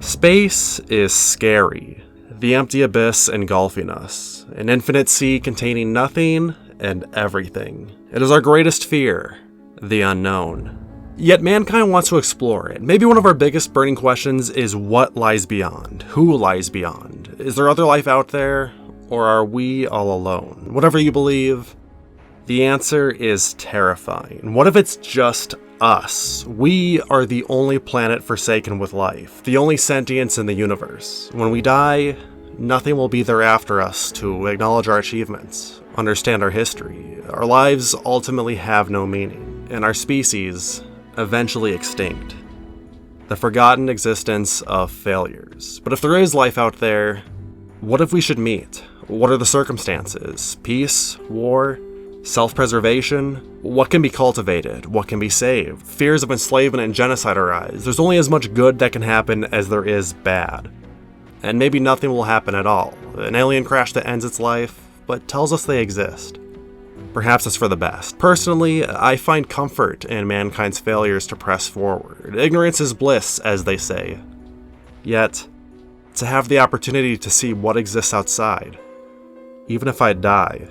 Space is scary. The empty abyss engulfing us. An infinite sea containing nothing and everything. It is our greatest fear, the unknown. Yet mankind wants to explore it. Maybe one of our biggest burning questions is what lies beyond? Who lies beyond? Is there other life out there? Or are we all alone? Whatever you believe, the answer is terrifying. What if it's just us? We are the only planet forsaken with life, the only sentience in the universe. When we die, nothing will be there after us to acknowledge our achievements, understand our history. Our lives ultimately have no meaning, and our species eventually extinct. The forgotten existence of failures. But if there is life out there, what if we should meet? What are the circumstances? Peace? War? Self-preservation? What can be cultivated? What can be saved? Fears of enslavement and genocide arise. There's only as much good that can happen as there is bad. And maybe nothing will happen at all. An alien crash that ends its life, but tells us they exist. Perhaps it's for the best. Personally, I find comfort in mankind's failures to press forward. Ignorance is bliss, as they say. Yet, to have the opportunity to see what exists outside, even if I die,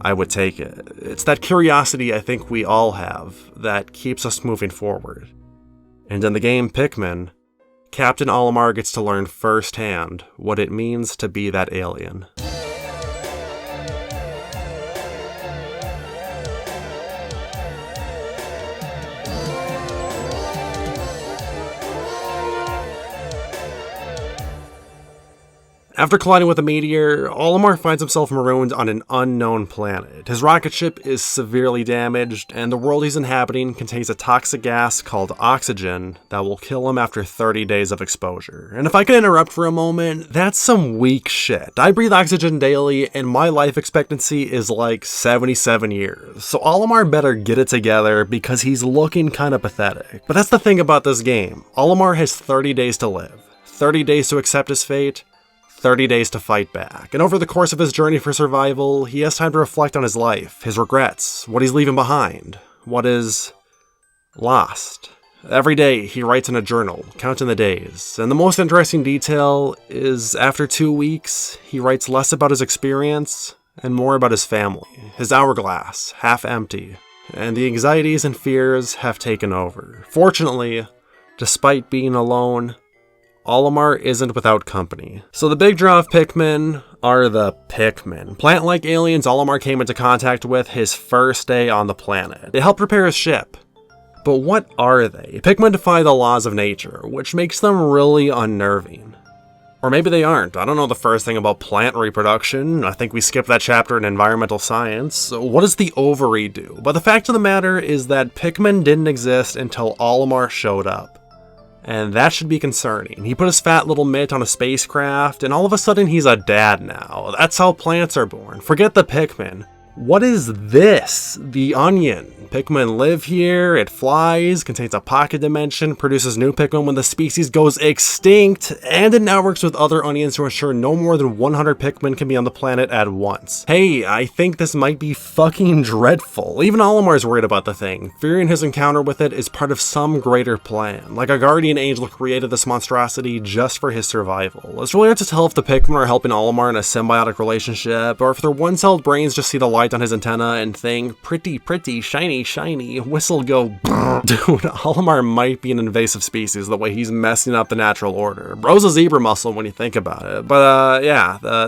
I would take it. It's that curiosity I think we all have that keeps us moving forward. And in the game Pikmin, Captain Olimar gets to learn firsthand what it means to be that alien. After colliding with a meteor, Olimar finds himself marooned on an unknown planet. His rocket ship is severely damaged, and the world he's inhabiting contains a toxic gas called oxygen that will kill him after 30 days of exposure. And if I can interrupt for a moment, that's some weak shit. I breathe oxygen daily, and my life expectancy is like 77 years. So Olimar better get it together because he's looking kinda pathetic. But that's the thing about this game. Olimar has 30 days to live, 30 days to accept his fate, 30 days to fight back. And over the course of his journey for survival, he has time to reflect on his life, his regrets, what he's leaving behind, what is lost. Every day, he writes in a journal, counting the days. And the most interesting detail is after 2 weeks, he writes less about his experience and more about his family, his hourglass, half empty. And the anxieties and fears have taken over. Fortunately, despite being alone, Olimar isn't without company. So the big draw of Pikmin are the Pikmin. Plant-like aliens Olimar came into contact with his first day on the planet. They helped repair his ship. But what are they? Pikmin defy the laws of nature, which makes them really unnerving. Or maybe they aren't. I don't know the first thing about plant reproduction. I think we skipped that chapter in environmental science. So what does the ovary do? But the fact of the matter is that Pikmin didn't exist until Olimar showed up. And that should be concerning. He put his fat little mitt on a spacecraft, and all of a sudden he's a dad now. That's how plants are born. Forget the Pikmin. What is this? The onion. Pikmin live here, it flies, contains a pocket dimension, produces new Pikmin when the species goes extinct, and it now works with other onions to ensure no more than 100 Pikmin can be on the planet at once. Hey, I think this might be fucking dreadful. Even Olimar's worried about the thing, fearing his encounter with it is part of some greater plan. Like a guardian angel created this monstrosity just for his survival. It's really hard to tell if the Pikmin are helping Olimar in a symbiotic relationship, or if their one-celled brains just see the light on his antenna and think, pretty, shiny, whistle go brrr. Dude, Olimar might be an invasive species the way he's messing up the natural order. Bro's a zebra mussel when you think about it. But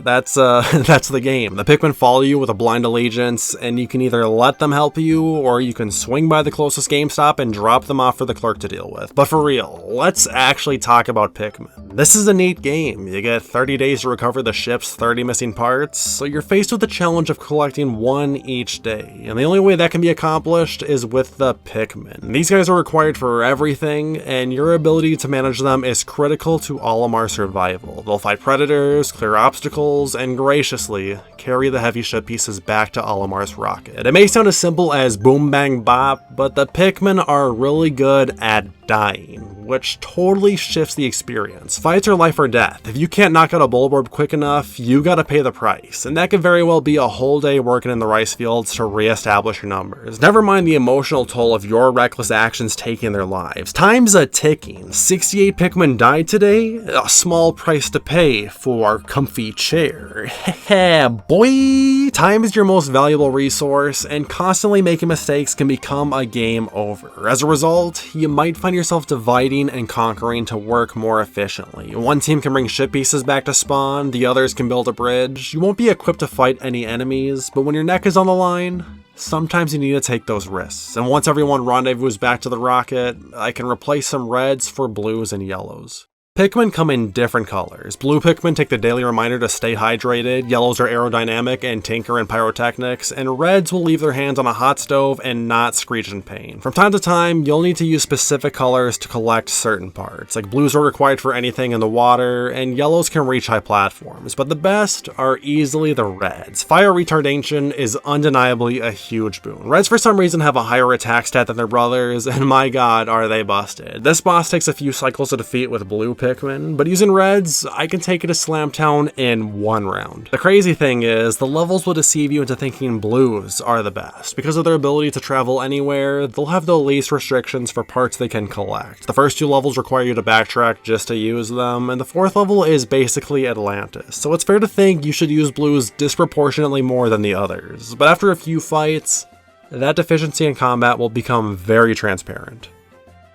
that's the game. The Pikmin follow you with a blind allegiance, and you can either let them help you, or you can swing by the closest GameStop and drop them off for the clerk to deal with. But for real, let's actually talk about Pikmin. This is a neat game. You get 30 days to recover the ship's 30 missing parts, so you're faced with the challenge of collecting one each day. And the only way that can be accomplished is with the Pikmin. These guys are required for everything, and your ability to manage them is critical to Olimar's survival. They'll fight predators, clear obstacles, and graciously carry the heavy ship pieces back to Olimar's rocket. It may sound as simple as boom bang bop, but the Pikmin are really good at dying, which totally shifts the experience. Fights are life or death. If you can't knock out a Bulblax quick enough, you gotta pay the price, and that could very well be a whole day working in the rice fields to re-establish your numbers. Never mind the emotional toll of your reckless actions taking their lives. Time's a ticking. 68 Pikmin died today? A small price to pay for comfy chair. Heh, boy! Time is your most valuable resource, and constantly making mistakes can become a game over. As a result, you might find yourself dividing and conquering to work more efficiently. One team can bring ship pieces back to spawn, the others can build a bridge. You won't be equipped to fight any enemies, but when your neck is on the line, sometimes you need to take those risks. And once everyone rendezvous back to the rocket, I can replace some reds for blues and yellows. Pikmin come in different colors. Blue Pikmin take the daily reminder to stay hydrated, yellows are aerodynamic and tinker in pyrotechnics, and reds will leave their hands on a hot stove and not screech in pain. From time to time, you'll need to use specific colors to collect certain parts, like blues are required for anything in the water, and yellows can reach high platforms, but the best are easily the reds. Fire retardation is undeniably a huge boon. Reds for some reason have a higher attack stat than their brothers, and my god, are they busted. This boss takes a few cycles to defeat with blue Pikmin, but using reds, I can take it to Slamtown in one round. The crazy thing is, the levels will deceive you into thinking blues are the best. Because of their ability to travel anywhere, they'll have the least restrictions for parts they can collect. The first two levels require you to backtrack just to use them, and the fourth level is basically Atlantis, so it's fair to think you should use blues disproportionately more than the others. But after a few fights, that deficiency in combat will become very transparent.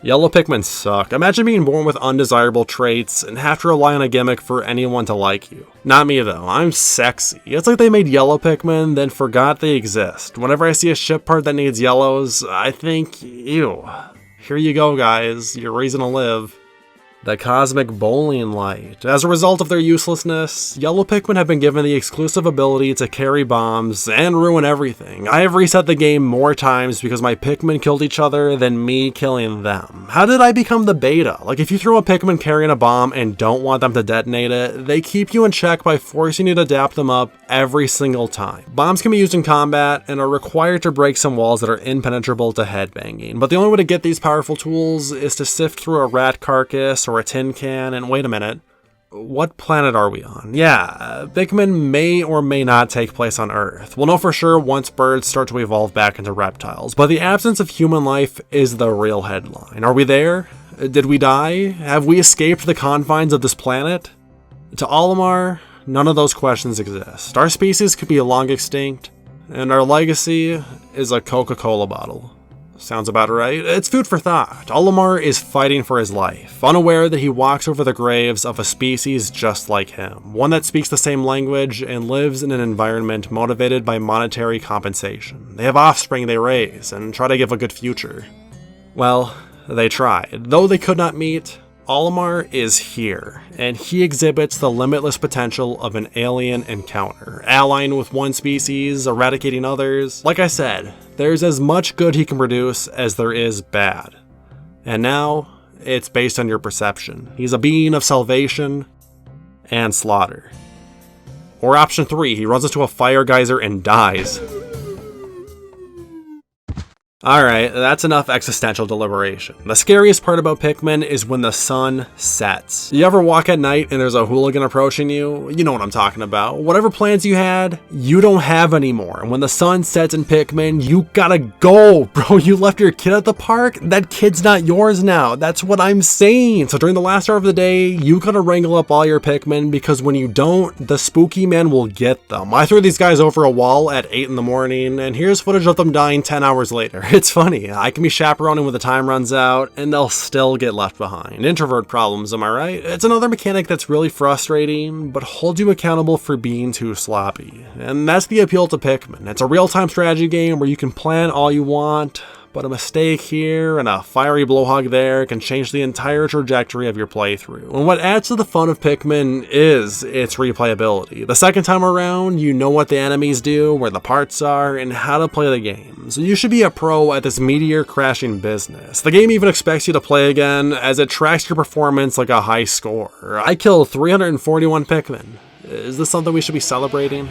Yellow Pikmin suck. Imagine being born with undesirable traits and have to rely on a gimmick for anyone to like you. Not me though, I'm sexy. It's like they made yellow Pikmin, then forgot they exist. Whenever I see a ship part that needs yellows, I think, ew. Here you go guys, your reason to live. The Cosmic Bowling Light. As a result of their uselessness, yellow Pikmin have been given the exclusive ability to carry bombs and ruin everything. I have reset the game more times because my Pikmin killed each other than me killing them. How did I become the beta? Like, if you throw a Pikmin carrying a bomb and don't want them to detonate it, they keep you in check by forcing you to dap them up every single time. Bombs can be used in combat and are required to break some walls that are impenetrable to headbanging, but the only way to get these powerful tools is to sift through a rat carcass or a tin can, and wait a minute, what planet are we on? Yeah, Pikmin may or may not take place on Earth. We'll know for sure once birds start to evolve back into reptiles, but the absence of human life is the real headline. Are we there? Did we die? Have we escaped the confines of this planet? To Olimar, none of those questions exist. Our species could be long extinct, and our legacy is a Coca-Cola bottle. Sounds about right. It's food for thought. Olimar is fighting for his life, unaware that he walks over the graves of a species just like him, one that speaks the same language and lives in an environment motivated by monetary compensation. They have offspring they raise and try to give a good future. Well, they tried. Though they could not meet, Olimar is here, and he exhibits the limitless potential of an alien encounter, allying with one species, eradicating others. Like I said, there's as much good he can produce as there is bad. And now, it's based on your perception. He's a being of salvation and slaughter. Or option 3, he runs into a fire geyser and dies. Alright, that's enough existential deliberation. The scariest part about Pikmin is when the sun sets. You ever walk at night and there's a hooligan approaching you? You know what I'm talking about. Whatever plans you had, you don't have anymore. And when the sun sets in Pikmin, you gotta go, bro. You left your kid at the park? That kid's not yours now. That's what I'm saying. So during the last hour of the day, you gotta wrangle up all your Pikmin, because when you don't, the spooky man will get them. I threw these guys over a wall at 8 in the morning, and here's footage of them dying 10 hours later. It's funny, I can be chaperoning when the time runs out, and they'll still get left behind. Introvert problems, am I right? It's another mechanic that's really frustrating, but holds you accountable for being too sloppy. And that's the appeal to Pikmin. It's a real-time strategy game where you can plan all you want, but a mistake here and a fiery blowhog there can change the entire trajectory of your playthrough. And what adds to the fun of Pikmin is its replayability. The second time around, you know what the enemies do, where the parts are, and how to play the game. So you should be a pro at this meteor crashing business. The game even expects you to play again, as it tracks your performance like a high score. I killed 341 Pikmin. Is this something we should be celebrating?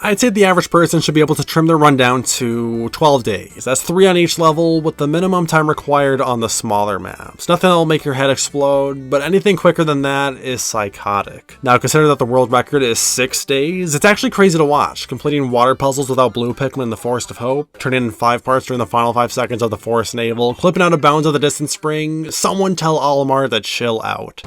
I'd say the average person should be able to trim their run down to 12 days. That's 3 on each level, with the minimum time required on the smaller maps. Nothing that'll make your head explode, but anything quicker than that is psychotic. Now consider that the world record is 6 days. It's actually crazy to watch, completing water puzzles without blue Pikmin in the Forest of Hope, turning in 5 parts during the final 5 seconds of the Forest Navel, clipping out of bounds of the Distant Spring. Someone tell Olimar to chill out.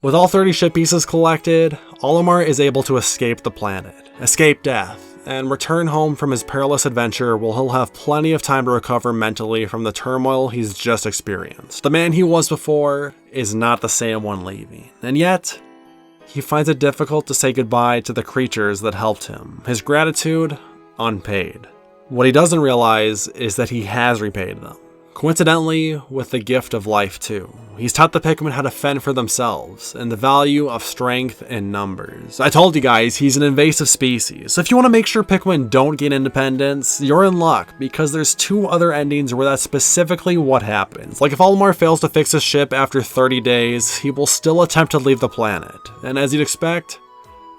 With all 30 ship pieces collected, Olimar is able to escape the planet, escape death, and return home from his perilous adventure where he'll have plenty of time to recover mentally from the turmoil he's just experienced. The man he was before is not the same one leaving, and yet, he finds it difficult to say goodbye to the creatures that helped him. His gratitude, unpaid. What he doesn't realize is that he has repaid them. Coincidentally, with the gift of life too. He's taught the Pikmin how to fend for themselves, and the value of strength in numbers. I told you guys, he's an invasive species, so if you want to make sure Pikmin don't gain independence, you're in luck, because there's 2 other endings where that's specifically what happens. Like if Olimar fails to fix his ship after 30 days, he will still attempt to leave the planet, and as you'd expect,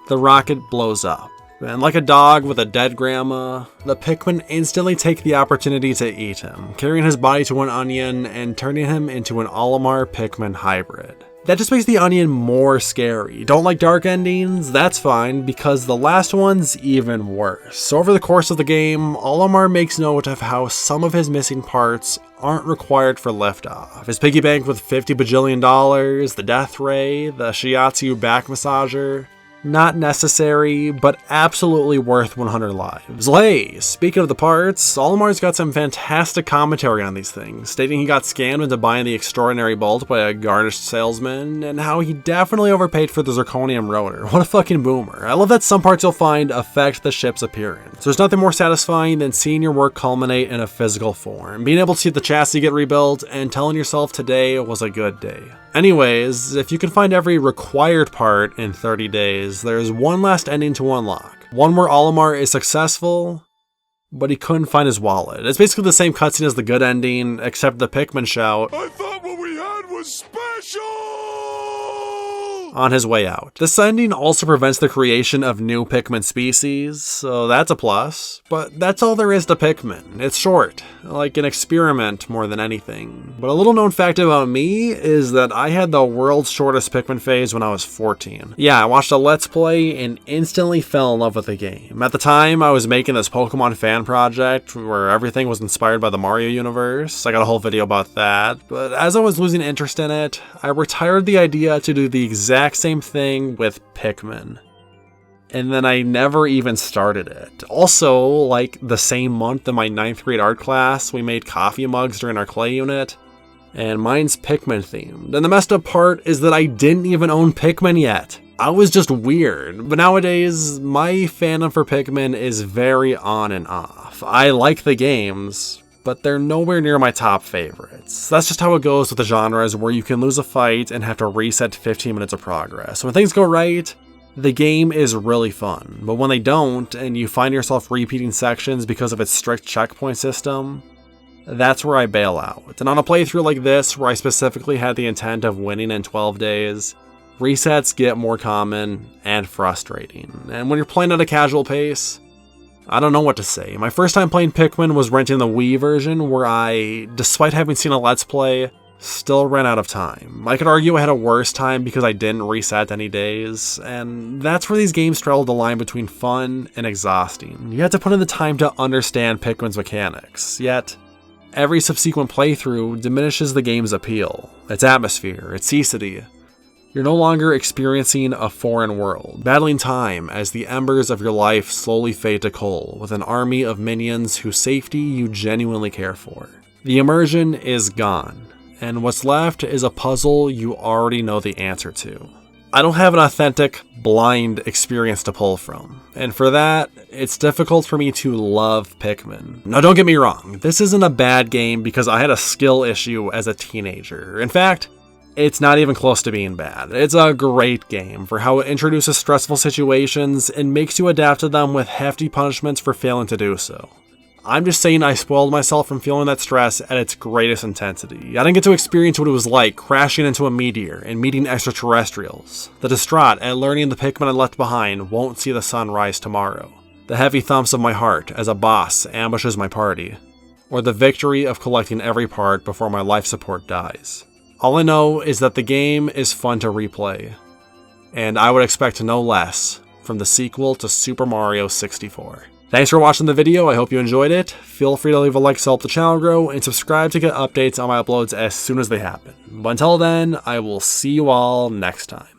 the rocket blows up. And like a dog with a dead grandma, the Pikmin instantly take the opportunity to eat him, carrying his body to an onion and turning him into an Olimar Pikmin hybrid. That just makes the onion more scary. Don't like dark endings? That's fine, because the last one's even worse. So over the course of the game, Olimar makes note of how some of his missing parts aren't required for liftoff. His piggy bank with $50 bajillion, the death ray, the shiatsu back massager. Not necessary, but absolutely worth 100 lives. Hey, speaking of the parts, Olimar's got some fantastic commentary on these things, stating he got scammed into buying the extraordinary bolt by a garnished salesman, and how he definitely overpaid for the zirconium rotor. What a fucking boomer. I love that some parts you'll find affect the ship's appearance. There's nothing more satisfying than seeing your work culminate in a physical form, being able to see the chassis get rebuilt, and telling yourself today was a good day. Anyways, if you can find every required part in 30 days, there's one last ending to unlock. One where Olimar is successful, but he couldn't find his wallet. It's basically the same cutscene as the good ending, except the Pikmin shout, "I thought what we had was special!" on his way out. This ending also prevents the creation of new Pikmin species, so that's a plus. But that's all there is to Pikmin. It's short, like an experiment more than anything. But a little known fact about me is that I had the world's shortest Pikmin phase when I was 14. Yeah, I watched a Let's Play and instantly fell in love with the game. At the time, I was making this Pokemon fan project where everything was inspired by the Mario universe. I got a whole video about that. But as I was losing interest in it, I retired the idea to do the exact same thing with Pikmin. And then I never even started it. Also, like the same month in my 9th grade art class, we made coffee mugs during our clay unit, and mine's Pikmin themed. And the messed up part is that I didn't even own Pikmin yet. I was just weird, but nowadays, my fandom for Pikmin is very on and off. I like the games, but they're nowhere near my top favorites. That's just how it goes with the genres where you can lose a fight and have to reset 15 minutes of progress. When things go right, the game is really fun, but when they don't, and you find yourself repeating sections because of its strict checkpoint system, that's where I bail out. And on a playthrough like this, where I specifically had the intent of winning in 12 days, resets get more common and frustrating. And when you're playing at a casual pace, I don't know what to say. My first time playing Pikmin was renting the Wii version, where I, despite having seen a Let's Play, still ran out of time. I could argue I had a worse time because I didn't reset any days, and that's where these games straddle the line between fun and exhausting. You have to put in the time to understand Pikmin's mechanics, yet every subsequent playthrough diminishes the game's appeal, its atmosphere, its ceasity. You're no longer experiencing a foreign world, battling time as the embers of your life slowly fade to coal with an army of minions whose safety you genuinely care for. The immersion is gone, and what's left is a puzzle you already know the answer to. I don't have an authentic, blind experience to pull from, and for that, it's difficult for me to love Pikmin. Now don't get me wrong, this isn't a bad game because I had a skill issue as a teenager. In fact, It's not even close to being bad. It's a great game for how it introduces stressful situations and makes you adapt to them with hefty punishments for failing to do so. I'm just saying I spoiled myself from feeling that stress at its greatest intensity. I didn't get to experience what it was like crashing into a meteor and meeting extraterrestrials, the distraught at learning the Pikmin I left behind won't see the sun rise tomorrow, the heavy thumps of my heart as a boss ambushes my party, or the victory of collecting every part before my life support dies. All I know is that the game is fun to replay, and I would expect no less from the sequel to Super Mario 64. Thanks for watching the video, I hope you enjoyed it. Feel free to leave a like to help the channel grow, and subscribe to get updates on my uploads as soon as they happen. But until then, I will see you all next time.